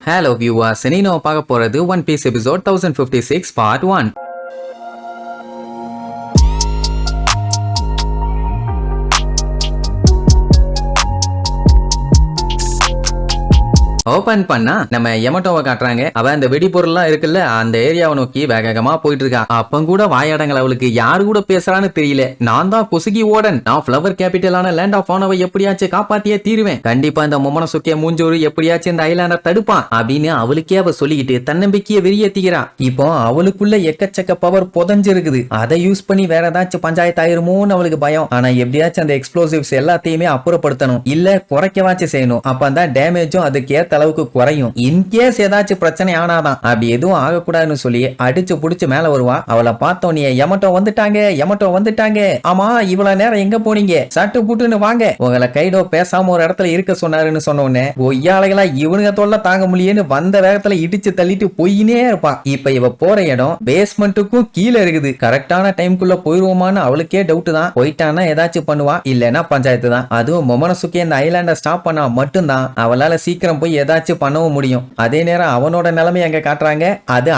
Hello viewers, இன்னைக்கு நம்ம பார்க்க போறது One Piece episode 1056 part 1. Open பண்ணா நம்ம யமட்டோவை காட்டுறாங்க. அவ அந்த வெடிபொருள்லாம் இருக்குல்ல அந்த ஏரியாவை நோக்கி வேகமா போயிட்டு இருக்கா. அப்ப கூட வாயாடங்கள் அவளுக்கு யாரு கூட பேசுறான்னு தெரியல. நான் தான் பொசுகி ஓடன், நான் ஃபிளவர் கேபிட்டலான லேண்ட் ஆஃப் ஆனவை எப்படியாச்சும் காப்பாத்தியே தீருவேன். கண்டிப்பா இந்த மொமன சுக்கிய மூஞ்சோரு எப்படியாச்சும் இந்த ஐலாண்ட தடுப்பான் அப்படின்னு அவளுக்கே அவ சொல்லிக்கிட்டு தன்னம்பிக்கையை வெறியேத்திக்கிறா. இப்போ அவளுக்குள்ள எக்கச்சக்க பவர் புதஞ்சிருக்குது. அதை யூஸ் பண்ணி வேற ஏதாச்சும் பஞ்சாயத்து ஆயிருமோன்னு அவளுக்கு பயம். ஆனா எப்படியாச்சும் அந்த எக்ஸ்ப்ளோசிவ்ஸ் எல்லாத்தையுமே அப்புறப்படுத்தணும், இல்ல குறைக்கவாச்சும் செய்யணும். அப்பதான் டேமேஜும் அதுக்கு அளவுக்கு குறையும். இன்கேஸ் ஏதாச்சும் பிரச்சனை ஆனாதான் அப்படி எதுவும் ஆகக்கூடாதுன்னு சொல்லி அடிச்சு புடிச்சு மேல வருவா. அவளை பார்த்தோன்னே யமட்டோ வந்துட்டாங்க. ஆமா இவ்வளவு நேரம் எங்க போனீங்க, சட்டு புட்டுன்னு வாங்க, உங்களை கைடோ பேசாம ஒரு இடத்துல இருக்க சொன்னாருன்னு சொன்னோன்னே ஒய்யாளைகளா இவனுங்க தொல்லை தாங்க முடியன்னு வந்த வேகத்துல இடிச்சு தள்ளிட்டு போயினே இருப்பா. இப்ப இவ போற இடம் பேஸ்மெண்ட்டுக்கும் கீழே இருக்குது. கரெக்டான டைம்குள்ள போயிருவோமான்னு அவளுக்கே டவுட் தான். போயிட்டானா ஏதாச்சும் பண்ணுவா, இல்லன்னா பஞ்சாயத்து தான். அதுவும் மொமனசுக்கே இந்த ஐலாண்ட ஸ்டாப் பண்ணா மட்டும்தான் அவளால சீக்கிரம் போய் ஏதாச்சும் பண்ணவும் முடியும். அதே நேரம் அவனோட நிலைமை அங்க காட்டுறாங்க.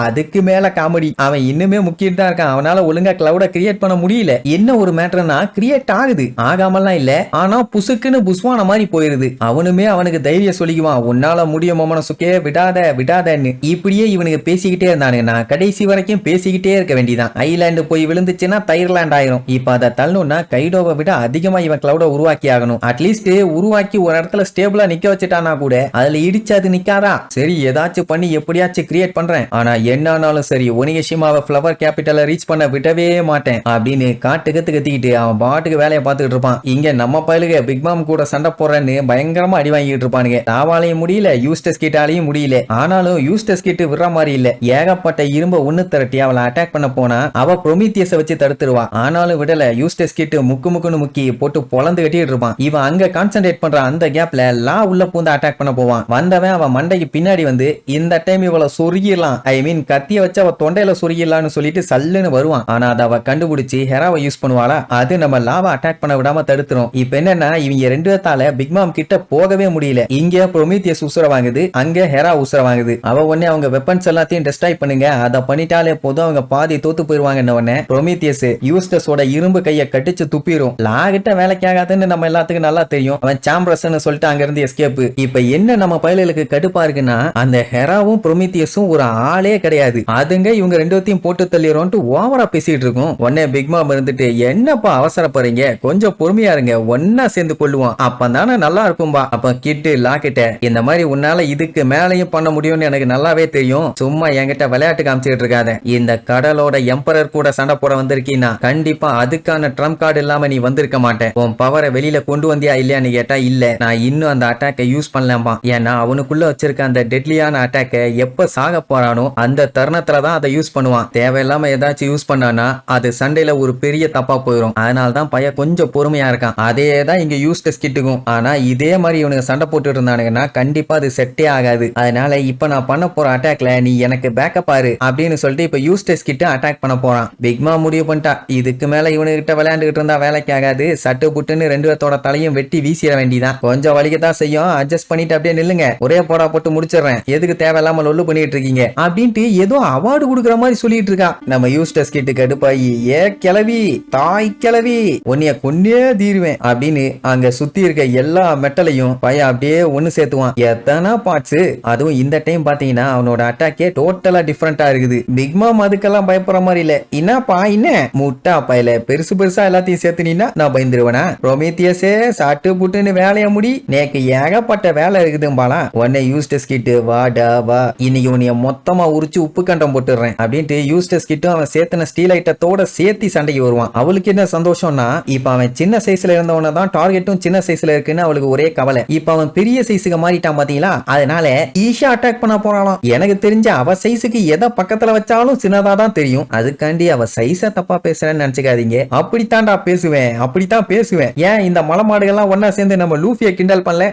அதுக்கு மேல காமெடி. அவன் இன்னுமே முக்கியம் தான் இருக்கான். அவனால ஒழுங்கா கிளவுட கிரியேட் பண்ண முடியல. என்ன ஒரு மேட்டர்னா கிரியேட் ஆகுது, ஆகாமலாம் இல்ல, ஆனா புசுக்குன்னு புஸ்வான மாதிரி போயிருது. அவனுமே அவனுக்கு தைரியம் சொல்லிக்குவான், உன்னால முடியும் மொமனசுக்கே, விடாதன்னு. இப்படியே இவனுக்கு பேசிக்கிட்டே இருந்தானுங்க. கடைசி வரைக்கும் பேசிக்கிட்டே இருக்க வேண்டியதான். ஐலாண்டு போய் விழுந்துச்சுன்னா தயர்லாண்ட் ஆயிரும். இப்ப அதை தள்ளணும்னா கைடோவை விட அதிகமா இவன் கிளவுட உருவாக்கி ஆகணும். அட்லீஸ்ட் உருவாக்கி ஒரு இடத்துல ஸ்டேபிளா நிக்க வச்சுட்டானா கூட அதுல இடிச்சது நிக்காதா. சரி ஏதாச்சும் பண்ணி எப்படியாச்சும் கிரியேட் பண்றேன், ஆனா என்னானாலும் சரி ஒனிகஷிமாவை ஃபிளவர் கேபிட்டலை ரீச் பண்ண விடவே மாட்டேன் அப்படின்னு கத்திக்கிட்டு அவன் பாட்டுக்கு வேலையை பார்த்துக்கிட்டு இருப்பான். இங்க நம்ம பயலுக பிக்மாம் கூட சண்டை போடுறேன்னு பயங்கரமா அடி வாங்கிட்டு இருப்பானுங்க. தாவாலையும் முடியல, யூஸ்டஸ் கிட்டாலையும் முடியல. ஆனாலும் யூஸ்டஸ் கிட்ட விடுற மாதிரி இல்ல. ஏகப்பட்ட இரும்ப ஒண்ணு திரட்டி அவளை அட்டாக் பண்ண போனா அவ ப்ரொமீத்தியஸை வச்சு தடுத்துருவா. ஆனாலும் விடல. யூஸ்டஸ் கிட்ட முக்குன்னு முக்கி போட்டு பொலந்து கட்டிட்டு இருப்பான். இவன் அங்க கான்சென்ட்ரேட் பண்ற அந்த கேப்ல லா உள்ள பூந்து அட்டாக் பண்ண போவான். வந்தவன் அவன் மண்டைக்கு பின்னாடி வந்து இந்த டைம் இவளை சொருகிடலாம், ஐ மீன் கத்திய வச்சு அவ தொண்டையில சொருகிடலாம்னு சொல்லிட்டு சல்லுன்னு வருவான். ஆனா அதை அவ கண்டுபிடிச்சு ஹெராவை யூஸ் பண்ணுவாளா, அது நம்ம லாவை அட்டாக் பண்ண விடாம தடுத்துரும். இப்ப என்னன்னா இவங்க ரெண்டு பேத்தால பிக்மாம் கிட்ட போகவே முடியல. இங்க ப்ரொமீத்தியஸ் உசுர வாங்குது, அங்க ஹெரா உசுர வாங்குது. அவ உடனே அவங்க வெப்பன்ஸ் எல்லாத்தையும் டெஸ்ட்ராய் பண்ணுங்க, அதை பண்ணிட்டாலே போதும் அவங்க பாதி தோத்து போயிருவாங்க. உடனே ப்ரொமீத்தியஸ் யூஸ்டஸோட இரும்பு கையை கட்டிச்சு துப்பிரும். லா கிட்ட வேலைக்கு ஆகாதுன்னு நம்ம எல்லாத்துக்கும் நல்லா தெரியும். அவன் சாம்பிரஸ்ன்னு சொல்லிட்டு அங்க இருந்து எஸ்கேப். இப்ப என்ன நம்ம பயலுக்கு கடுப்பா இருக்குன்னா அந்த ஹெராவும் ப்ரொமீத்தியஸும் ஒரு ஆளே கிடையாது. அதுங்க இவங்க ரெண்டுத்தையும் போட்டு தள்ளிரோன்ட்டு ஓவரா பேசிட்டு இருக்கும். உடனே பிக்மாம் இருந்துட்டு என்னப்பா அவசரப்படுறீங்க, கொஞ்சம் பொறுமையா இருங்க, ஒன்னா சேர்ந்து கொள்ளுவோம், அப்பதானே நல்லா இருக்கும்பா. அப்ப கிட்டு லாக்கிட்ட இந்த மாதிரி உன்னால இதுக்கு மேலையும் பண்ண முடியும்னு எனக்கு நல்லாவே தெரியும், சும்மா என்கிட்ட விளையாட்டு காமிச்சிட்டு இருக்காத. இந்த கடலோட எம்பரர் கூட சண்டை போட வந்திருக்கீன்னா கண்டிப்பா அதுக்கான ட்ரம்ப் கார்டு இல்லாம நீ வந்திருக்க மாட்டேன். உன் பவரை வெளியில கொண்டு வந்தியா இல்லையான்னு கேட்டா இல்ல, நான் இன்னும் அந்த அட்டாக்கை யூஸ் பண்ணலாம்பா. ஏன்னா அவனுக்குள்ள வச்சிருக்க அந்த டெட்லியான அட்டாக்கை எப்ப சாக போறானோ அந்த தருணத்துல தான் அதை யூஸ் பண்ணுவான். தேவையில்லாம ஏதாச்சும் யூஸ் பண்ணானா அது சண்டையில ஒரு பெரிய தப்பா போயிடும். அதனாலதான் பையன் கொஞ்சம் பொறுமையா இருக்கான். அதே தான் இங்க யூஸ்டஸ் கிட்டுக்கும். ஆனா இதே மாதிரி இவனுக்கு சண்டை போட்டு இருந்தானுங்கன்னா கண்டிப்பா அது செட்டே ஆகாது. அதனால இப்ப நான் பண்ண போற அட்டாக்ல நீ எனக்கு பேக்கப் ஆறு அப்படின்னு சொல்லிட்டு இப்ப யூஸ்டஸ் கிட்ட அட்டாக் பண்ண போறான். பிக்மா முடிவு பண்ணிட்டா இதுக்கு மேல இவனுக்கிட்ட விளையாண்டுகிட்டு இருந்தா வேலைக்கு ஆகாது. சட்டு புட்டுன்னு ரெண்டு பேர்த்தோட தலையும் வெட்டி வீசிட வேண்டிதான். கொஞ்சம் வலிக்கத்தான் செய்யும், அட்ஜஸ்ட் பண்ணிட்டு அப்படியே நில்லுங்க, ஒரே போடா போட்டு முடிச்சிடுறேன், எதுக்கு தேவையில்லாம லொல்லு பண்ணிட்டு இருக்கீங்க அப்படின்ட்டு ஏதோ அவார்டு கொடுக்குற மாதிரி சொல்லிட்டு இருக்கா. நம்ம யூஸ்டஸ் கிட்ட கடுப்பாயி ஏ கிளவி தாய் கிளவி உன்னைய கொன்னே தீருவேன் அப்படின்னு அங்க சுத்தி இருக்க எல்லா மெட்டலையும் பையன் அப்படியே ஒண்ணு சேர்த்துவான். எத்தனை பார்ட்ஸ். அதுவும் இந்த டைம் பாத்தீங்கன்னா அவனோட அட்டாக்கே டோட்டலா டிஃபரெண்டா இருக்குது. பிக்மாம் அதுக்கெல்லாம் பயப்படுற மாதிரி இல்ல. என்னப்பா என்ன முட்டா பையில பெருசா எல்லாத்தையும் சேர்த்துனீங்கன்னா நான் பயந்துருவேனா. ப்ரொமீத்தியஸே சாட்டு புட்டுன்னு வேலைய முடி, நேக்கு ஏகப்பட்ட வேலை இருக்குதும்பாலா. உடனே யூஸ்டஸ் கிட்டு வாடா வா, இன்னைக்கு உன்னைய மொத்தமா உரிச்சு உப்பு கண்டம் போட்டுறேன் அப்படின்ட்டு யூஸ்டஸ் கிட்ட அவன் சேர்த்தன ஸ்டீல் ஐட்டத்தோட சேர்த்தி சண்டைக்கு வருவான். அவளுக்கு என்ன சந்தோஷம்னா இப்ப அவன் சின்ன சைஸ்ல இருந்தவன தான் டார்கெட்டும் சின்ன சைஸ்ல இருக்குன்னு அவளுக்கு ஒரே கவலை. இப்ப அவன் பெரிய சைஸுக்கு மாறிட்டான் பாத்தீங்களா, அதனால ஈஷா அட்டாக் பண்ண போறாளாம். எனக்கு தெரிஞ்ச அவ சைஸுக்கு எதை பக்கத்துல வச்சாலும் சின்னதா தான் தெரியும். அதுக்காண்டி அவ சைஸ தப்பா பேசுறேன்னு நினைச்சுக்காதீங்க, அப்படித்தான்டா பேசுவேன், அப்படித்தான் பேசுவேன். ஏன் இந்த மலை மாடுகள்லாம் ஒன்னா சேர்ந்து நம்ம லூஃபிய கிண்டல் பண்ணல,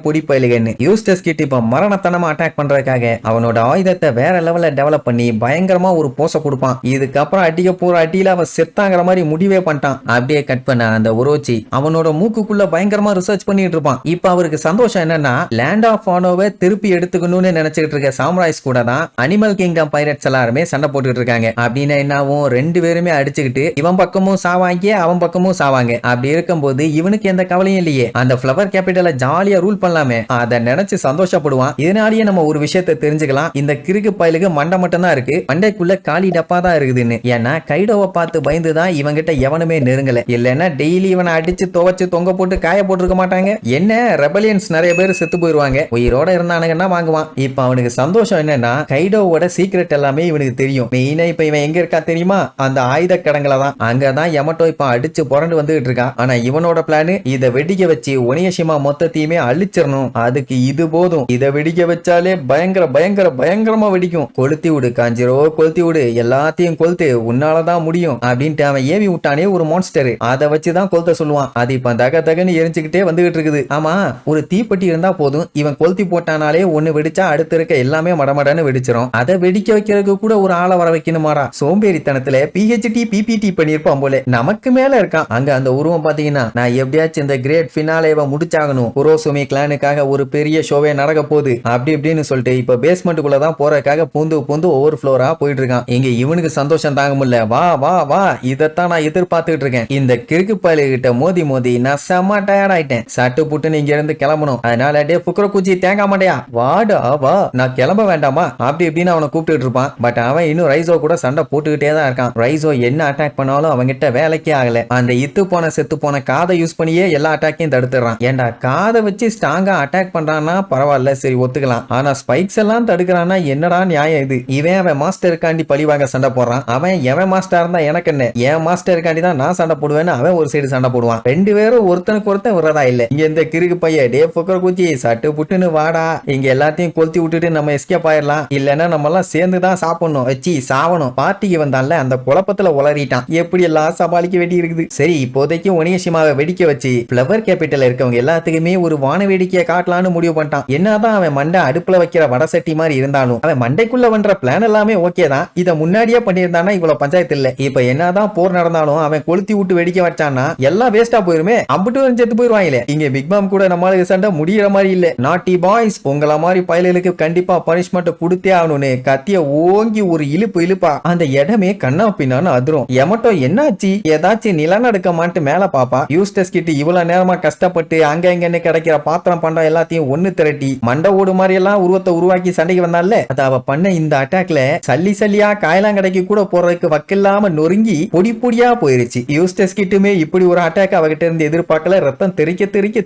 பொடி பயலுகன்னு யூஸ்டஸ் கிட் இப்ப மரணத்தனமா அட்டாக் பண்றதுக்காக அவனோட ஆயுதத்தை வேற லெவல்ல டெவலப் பண்ணி பயங்கரமா ஒரு போஸ கொடுப்பான். இதுக்கப்புறம் அடிக்க போற அடியில அவன் செத்தாங்கிற மாதிரி முடிவே பண்ணிட்டான். அப்படியே கட் பண்ண அந்த ஒரோச்சி அவனோட மூக்குக்குள்ள பயங்கரமா ரிசர்ச் பண்ணிட்டு இருப்பான். இப்ப அவருக்கு சந்தோஷம் என்னன்னா லேண்ட் ஆஃப் ஆனோவை திருப்பி எடுத்துக்கணும்னு நினைச்சிட்டு இருக்க சாமுராய்ஸ் கூட தான் அனிமல் கிங்டம் பைரட்ஸ் எல்லாருமே சண்டை போட்டுட்டு இருக்காங்க. அப்படின்னு என்னாவும் ரெண்டு பேருமே அடிச்சுக்கிட்டு இவன் பக்கமும் சாவாங்க அவன் பக்கமும் சாவாங்க. அப்படி இருக்கும்போது இவனுக்கு எந்த கவலையும் இல்லையே, அந்த ஃப்ளவர் கேபிட்டல ஜாலியா ரூல் பண்ணலாமே, அதை நினைச்சு சந்தோஷப்படுவான். இதனாலேயே நம்ம ஒரு விஷயத்தை தெரிஞ்சுக்கலாம், இந்த கிறுக்கு பயலுக்கு மண்டை மட்டும் தான் இருக்கு, மண்டைக்குள்ள காலி டப்பா தான் இருக்குதுன்னு. ஏன்னா கைடோவை பார்த்து பயந்துதான் இவங்கிட்ட எவனுமே நெருங்கல. இல்லைன்னா டெய்லி இவனை அடிச்சு துவைச்சு தொங்க போட்டு காய போட்டுருக்க மாட்டாங்க. என்ன ரெபலியன்ஸ் நிறைய பேர் செத்து போயிருவாங்க, உயிரோட இருந்தானுங்கன்னா வாங்குவான். இப்ப அவனுக்கு சந்தோஷம் என்னன்னா கைடோவோட சீக்ரெட் எல்லாமே இவனுக்கு தெரியும். மெயினா இப்ப இவன் எங்க இருக்கா தெரியுமா, அந்த ஆயுத கடங்களை தான். அங்கதான் யமட்டோ இப்ப அடிச்சு புரண்டு வந்துகிட்டு இருக்கான். ஆனா இவனோட பிளான் இதை வெடிக்க வச்சு ஒனியஷிமா மொத்தத்தையுமே அழிச்சிடணும். அதுக்கு இது போதும், இதை வெடிக்க வச்சாலே பயங்கரமா வெடிக்கும். கொளுத்தி விடு காஞ்சிரோ, கொளுத்தி விடு, எல்லாத்தையும் கொளுத்து, உன்னாலதான் முடியும் அப்படின்ட்டு அவன் ஏவி விட்டானே ஒரு மான்ஸ்டர், அதை வச்சுதான் கொளுத்த சொல்லுவான். அது இப்ப தகன்னு எரிஞ்சுக்கிட்டே வந்துகிட்டு இருக்குது. ஆமா, ஒரு தீப்பெட்டி இருந்தா போதும், இவன் கொளுத்தி போட்டானாலே ஒண்ணு வெடிச்சா அடுத்து இருக்க எல்லாமே மடமடன்னு வெடிச்சிரும். அதை வெடிக்க வைக்கிறதுக்கு கூட ஒரு ஆளை வர வைக்கணுமாடா. சோம்பேறித்தனத்துல பிஹெச்டி பிபிடி பண்ணிருப்பான் போல, நமக்கு மேல இருக்கான். அங்க அந்த உருவம் பாத்தீங்கன்னா, நான் எப்படியாச்சும் இந்த கிரேட் ஃபினாலேவை முடிச்சாகணும், குரோசுமி கிளானுக்காக ஒரு பெரிய ஷோவே நடக்க போகுது அப்படி இப்படின்னு சொல்லிட்டு இப்ப பேஸ்மெண்ட்டுக்குள்ள தான் போறதுக்காக பூந்து ஒவ்வொரு ஃப்ளோரா போயிட்டு இருக்கான். இங்க இவனுக்கு சந்தோஷம் தாங்க முடியல. வா வா வா, இதத்தான் நான் எதிர்பார்த்துட்டு இருக்கேன். இந்த கிறுக்கு பயலுகிட்ட மோதி நான் செம்ம டயர்ட் ஆயிட்டேன். சட்டு புட்டுன்னு இங்க இருந்து கிளம்பணும். அதனால டே புக்கர குச்சி தேங்க மாட்டியா, வாடா வா, நான் கிளம்ப வேண்டாமா அப்படி இப்படின்னு அவனை கூப்பிட்டு இருப்பான். பட் அவன் இன்னும் ரைசோ கூட சண்டை போட்டுக்கிட்டே தான் இருக்கான். ரைசோ என்ன அட்டாக் பண்ணாலும் அவங்கிட்ட வேலைக்கே ஆகல. அந்த இத்து போன செத்து போன காதை யூஸ் பண்ணியே எல்லா அட்டாக்கையும் தடுத்துறான். ஏண்டா காதை வச்சு ஸ்ட்ராங்கா அட்டாக் பண்றான்னா பரவாயில்ல, சரி ஒத்துக்கலாம். ஆனா ஸ்பைக்ஸ் எல்லாம் தடுக்கிறான்னா என்னடா நியாயம் இது? இவன் அவன் மாஸ்டருக்காண்டி பழிவாங்க சண்டை போடுறான். அவன் எவன் மாஸ்டர் இருந்தா எனக்கு என்ன, என் மாஸ்டருக்காண்டி தான் நான் சண்டை போடுவேன்னு அவன் ஒரு சைடு சண்டை போடுவான். ரெண்டு பேரும் ஒருத்தனுக்கு ஒருத்தன் விடுறதா இல்ல. இங்க இந்த கிறுக்கு பைய டே புக்கர குச்சி சட்டு புட்டுன்னு வாடா, இங்க எல்லாத்தையும் கொளுத்தி விட்டுட்டு நம்ம எஸ்கேப் ஆயிடலாம், இல்லன்னா நம்ம எல்லாம் சேர்ந்துதான் சாப்பிடணும், வச்சு சாவணும். பார்ட்டிக்கு வந்தால அந்த குழப்பத்துல உளறிட்டான். எப்படி எல்லாம் சமாளிக்க வேண்டி இருக்குது. சரி, இப்போதைக்கு ஒனியஷிமாவை வெடிக்க வச்சு ஃப்ளவர் கேபிட்டல் இருக்கவங்க எல்லாத்துக்குமே ஒரு வான வேடிக்கையை காட்டலான்னு முடிவு பண்ணிட்டான். என்னதான் அவன் மண்டை அடுப்புல வைக்கிற வடசட்டி மாதிரி இருந்தாலும் அவன் மண்டைக்குள்ள பண்ற பிளான் எல்லாமே ஓகே தான். இத முன்னாடியே பண்ணியிருந்தானா இவ்வளவு பஞ்சாயத்து இல்ல. இப்ப என்னதான் போர் நடந்தாலும் அவன் கொளுத்தி விட்டு வெடிக்க வச்சான்னா எல்லாம் வேஸ்டா போயிருமே, அம்புட்டு செத்து போயிருவாங்களே. இங்க பிக் பாம் கூட நம்மளுக்கு சண்டை முடியற மாதிரி இல்ல. நாட்டி பாய்ஸ், உங்கள மாதிரி பயலுக்கு கண்டிப்பா பனிஷ்மெண்ட் கொடுத்தே ஆகணும்னு கத்திய ஓங்கி ஒரு இழுப்பா அந்த இடமே கண்ணா பின்னான்னு அதிரும். எமட்டோ என்னாச்சு, ஏதாச்சும் நிலநடுக்க மாட்டு மேல பாப்பா. யூஸ்டஸ் கிட்ட இவ்வளவு நேரமா கஷ்டப்பட்டு அங்க எங்கன்னு கிடைக்கிற பாத்திரம் பண்ற எல்லாத்தையும் ஒண்ணு திரட்டி மண்டை ஓடு மாதிரி எல்லாம் உருவத்தை உருவாக்கி சண்டைக்கு வந்தால, அத அவ பண்ண இந்த அட்டாக்ல சல்லியா காயலாங்கடைக்கு கூட போறதுக்கு வக்கில்லாம நொறுங்கி பொடி பொடியா போயிருச்சு. யூஸ்டஸ் கிட்டுமே இப்படி ஒரு அட்டாக் அவகிட்ட இருந்து எதிர்பார்க்கல. ரத்தம்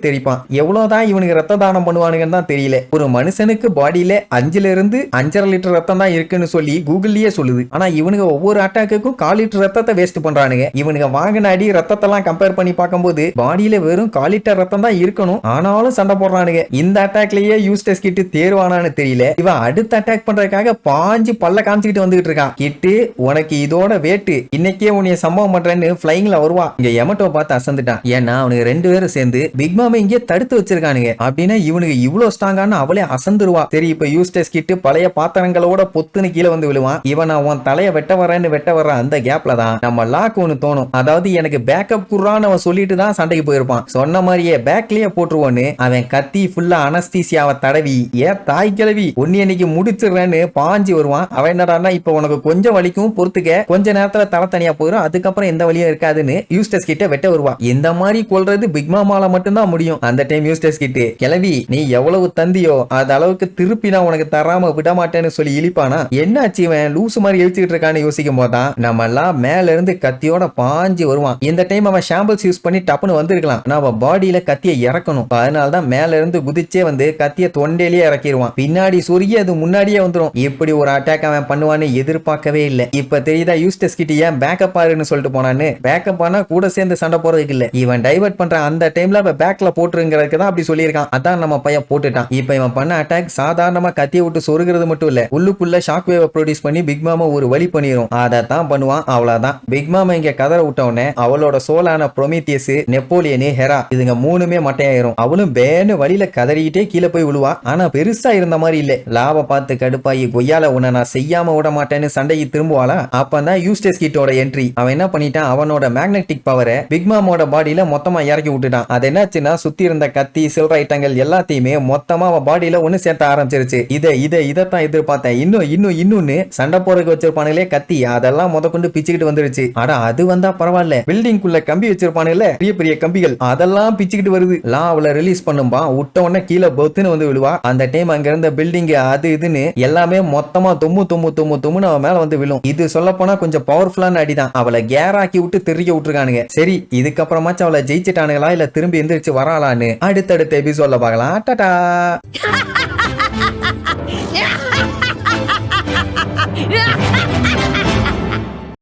தெரிப்பான். எவ்வளவுதான் இவனுக்கு ரத்த தானம் பண்ணுவானுங்கன்னு தான் தெரியல. ஒரு மனுஷனுக்கு பாடியில 5 இருந்து 5.5 லிட்டர் ரத்தம் தான் இருக்குன்னு சொல்லி கூகுள்லயே சொல்லுது. ஆனா இவனுங்க ஒவ்வொரு அட்டாக்குக்கும் 1/4 லிட்டர் ரத்தத்தை வேஸ்ட் பண்றானுங்க. இவனுங்க வாங்கின அடி ரத்தத்தெல்லாம் கம்பேர் பண்ணி பார்க்கும்போது பாடியில வெறும் 1/4 லிட்டர் ரத்தம் தான் இருக்கணும், ஆனாலும் சண்டை போடுறானுங்க. இந்த அட்டாக்லயே யூஸ்டஸ் கிட்டு தேர்வானான்னு தெரியல. இவன் அடுத்த அட்டாக் பண்றதுக்காக பாஞ்சு பல்ல காமிச்சுக்கிட்டு வந்துகிட்டு இருக்கான். கிட்டு, உனக்கு இதோட வேட்டு, இன்னைக்கே உன்னைய சம்பவம் பண்றேன்னு பிளைங்ல வருவா. இங்க எமட்டோ பார்த்து அசந்துட்டான். ஏன்னா அவனுக்கு 2 பேரும் சேர்ந்து பிக் மாமை இங்கே தடுத்து வச்சிருக்கானுங்க. அப்படின்னா இவனுக்கு இவ்வளவு ஸ்ட்ராங்கான அவளே அசந்துருவா. சரி, இப்ப யூஸ்டஸ் கிட்டு பழைய பாத்திரங்களோட பொத்துன்னு கீழே வந்து விழுவான். இவன் அவன் தலைய வெட்ட வர்ற அந்த கேப்ல தான் நம்ம லாக் ஒண்ணு தோணும். அதாவது எனக்கு பேக்கப் குர்றான்னு அவன் சொல்லிட்டு தான் சண்டைக்கு போயிருப்பான். சொன்ன மாதிரியே பேக்லயே போட்டுருவோன்னு அவன் கத்தி ஃபுல்லா அனஸ்தீசியாவை தடவி, ஏன் தாய் கிழவி ஒன்னு இன்னைக்கு முடிச்சிடுறேன்னு பாஞ்சு வருவான். அவன் என்னடான்னா, இப்ப உனக்கு கொஞ்சம் வலிக்கும், பொறுத்துக்க, கொஞ்ச நேரத்துல தலை தனியா போயிடும், அதுக்கப்புறம் எந்த வழியும் இருக்காதுன்னு யூஸ்டஸ் கிட்ட வெட்ட வருவா. இந்த மாதிரி கொல்றது பிக் மாமால மட்டும்தான் முடியும். அந்த டைம் யூஸ்டஸ் கிட்ட, கிழவி நீ எவ்வளவு தந்தியோ அது அளவுக்கு திருப்பி நான் உனக்கு தராம விட மாட்டேன்னு சொல்லி இழிப்பானா. என்னாச்சு இவன் லூசு மாதிரி இழிச்சுட்டு இருக்கான்னு யோசிக்கும் போதான் நம்ம எல்லாம் மேல இருந்து கத்தியோட பாஞ்சு வருவான். இந்த டைம் அவன் ஷாம்பிள்ஸ் யூஸ் பண்ணி டப்புன்னு வந்திருக்கலாம். அவன் பாடியில கத்திய இறக்கணும். அதனாலதான் மேல இருந்து குதிச்சே வந்து கத்திய தொண்டையிலேயே இறக்கிடுவான். பின்னாடி சொருகி அது முன்னாடியே வந்துடும். இப்படி ஒரு அட்டாக் அவன் பண்ணுவான்னு எதிர்பார்க்கவே இல்லை. இப்ப தெரியுதா யூஸ்டஸ் கிட்ட ஏன் பேக்கப் ஆறுன்னு சொல்லிட்டு போனான்னு. பேக்கப் ஆனா கூட சேர்ந்து சண்டை போறதுக்கு இல்ல, இவன் டைவர்ட் பண்ற அந்த டைம்ல அவன் பேக்ல போட்டுருங்கிறதுக்கு தான் அப்படி சொல்லியிருக்கான். அதான் நம்ம பையன் போட்டுட்டான். இப்ப இவன் பண்ண அட்டாக் சாதாரணமா கத்திய விட்டு சொருகிறது மட்டும் இல்ல, உள்ளுக்குள்ள ஷாக் வேவ் ப்ரொடியூஸ் பண்ணி பிக் மாமா ஒரு வழி பண்ணிரும். அதான் பண்ணுவான். அவ்வளவுதான். பிக் மாமா இங்க கதற விட்டவனே அவளோட சோலான ப்ரொமீத்தியஸ், நெப்போலியன், ஹெரா இதுங்க 3மே மட்டையாயிரும். அவளும் பேன்னு வழியில கதறி கறிக்கிட்டே கீழே போய் விழுவா. ஆனா பெருசா இருந்த மாதிரி இல்ல. லாவை பார்த்து கடுப்பாயி கொய்யால உன்னை நான் செய்யாம விட மாட்டேன்னு சண்டைக்கு திரும்புவாளா. அப்பதான் யூஸ்டஸ் கிட்டோட என்ட்ரி. அவன் என்ன பண்ணிட்டான், அவனோட மேக்னெட்டிக் பவரை பிக் மாமோட பாடியில மொத்தமா இறக்கி விட்டுட்டான். அது என்னாச்சுன்னா சுத்தி இருந்த கத்தி சில்ற ஐட்டங்கள் எல்லாத்தையுமே மொத்தமா அவன் பாடியில ஒண்ணு சேர்த்த ஆரம்பிச்சிருச்சு. இதைத்தான் எதிர்பார்த்தேன். இன்னொன்னு சண்டை போறதுக்கு வச்சிருப்பானுங்களே கத்தி, அதெல்லாம் கொண்டு பிச்சுக்கிட்டு வந்துருச்சு. ஆனா அது வந்தா பரவாயில்ல, பில்டிங் குள்ள கம்பி வச்சிருப்பானுங்கள பெரிய பெரிய கம்பிகள், அதெல்லாம் பிச்சுக்கிட்டு வருது. அவளை ரிலீஸ் பண்ணும்பா, விட்ட உடனே கீழே பொத்துன்னு வந்து விழுவா. அந்த டைம் அங்க இருந்த பில்டிங் அது இதுன்னு எல்லாமே மொத்தமா தும்முன்னு அவன் மேல வந்து விழும். இது சொல்ல போனா கொஞ்சம் பவர்ஃபுல்லான அடிதான். அவளை கேராக்கி விட்டு தெரிய விட்டுருக்கானுங்க. சரி, இதுக்கப்புறமாச்சும் அவளை ஜெயிச்சிட்டானுங்களா இல்ல திரும்பி எந்திரிச்சு வராளான்னு அடுத்தடுத்த எபிசோட்ல பார்க்கலாம். டாடா.